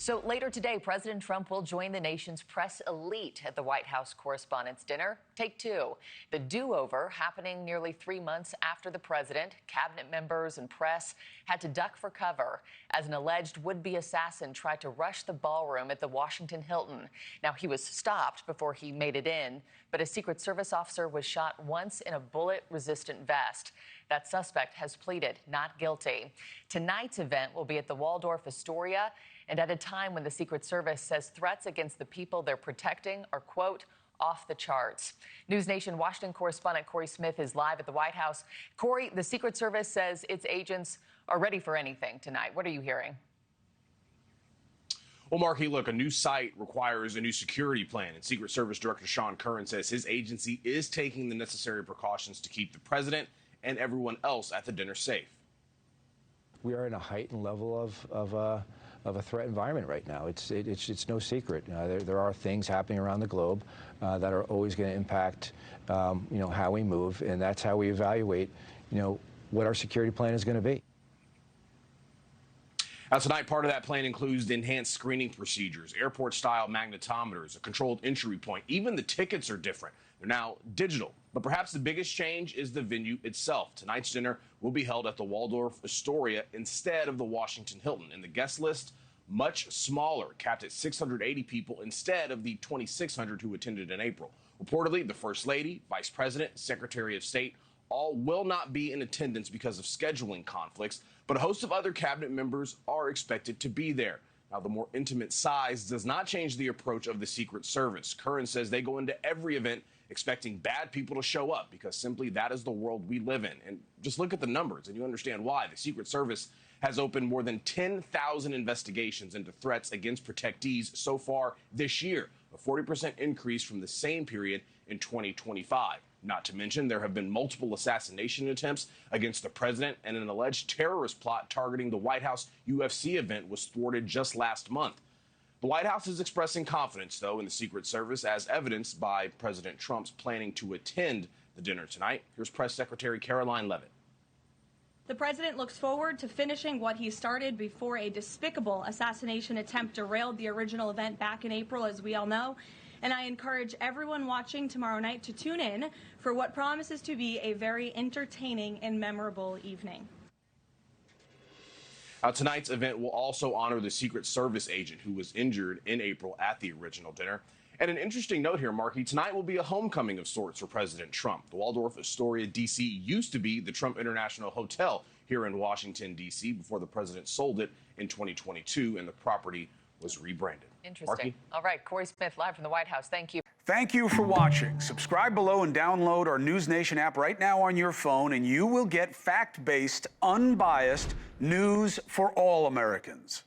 So later today, President Trump will join the nation's press elite at the White House Correspondents Dinner. Take two. The do-over happening nearly 3 months after the president, cabinet members and press had to duck for cover as an alleged would-be assassin tried to rush the ballroom at the Washington Hilton. Now, he was stopped before he made it in, but a Secret Service officer was shot once in a bullet-resistant vest. That suspect has pleaded not guilty. Tonight's event will be at the Waldorf Astoria, and at a time when the Secret Service says threats against the people they're protecting are, quote, off the charts. NewsNation Washington correspondent Cory Smith is live at the White House. Cory, the Secret Service says its agents are ready for anything tonight. What are you hearing? Well, Markie, look, a new site requires a new security plan, and Secret Service Director Sean Curran says his agency is taking the necessary precautions to keep the president and everyone else at the dinner safe. We are in a heightened level of a threat environment right now. It's no secret. There are things happening around the globe that are always going to impact, how we move, and that's how we evaluate, what our security plan is going to be. Now, tonight, part of that plan includes enhanced screening procedures, airport-style magnetometers, a controlled entry point. Even the tickets are different. They're now digital. But perhaps the biggest change is the venue itself. Tonight's dinner will be held at the Waldorf Astoria instead of the Washington Hilton. And the guest list, much smaller, capped at 680 people instead of the 2,600 who attended in April. Reportedly, the First Lady, Vice President, Secretary of State, all will not be in attendance because of scheduling conflicts, but a host of other cabinet members are expected to be there. Now, the more intimate size does not change the approach of the Secret Service. Curran says they go into every event expecting bad people to show up because simply that is the world we live in. And just look at the numbers and you understand why. The Secret Service has opened more than 10,000 investigations into threats against protectees so far this year, a 40% increase from the same period in 2025. Not to mention, there have been multiple assassination attempts against the president, and an alleged terrorist plot targeting the White House UFC event was thwarted just last month. The White House is expressing confidence, though, in the Secret Service, as evidenced by President Trump's planning to attend the dinner tonight. Here's Press Secretary Caroline Leavitt. The president looks forward to finishing what he started before a despicable assassination attempt derailed the original event back in April, as we all know. And I encourage everyone watching tomorrow night to tune in for what promises to be a very entertaining and memorable evening. Now, tonight's event will also honor the Secret Service agent who was injured in April at the original dinner. And an interesting note here, Markie, tonight will be a homecoming of sorts for President Trump. The Waldorf Astoria, D.C. used to be the Trump International Hotel here in Washington, D.C. before the president sold it in 2022 and the property was rebranded. Interesting. Markie? All right, Cory Smith live from the White House. Thank you. Thank you for watching. Subscribe below and download our NewsNation app right now on your phone, and you will get fact-based, unbiased news for all Americans.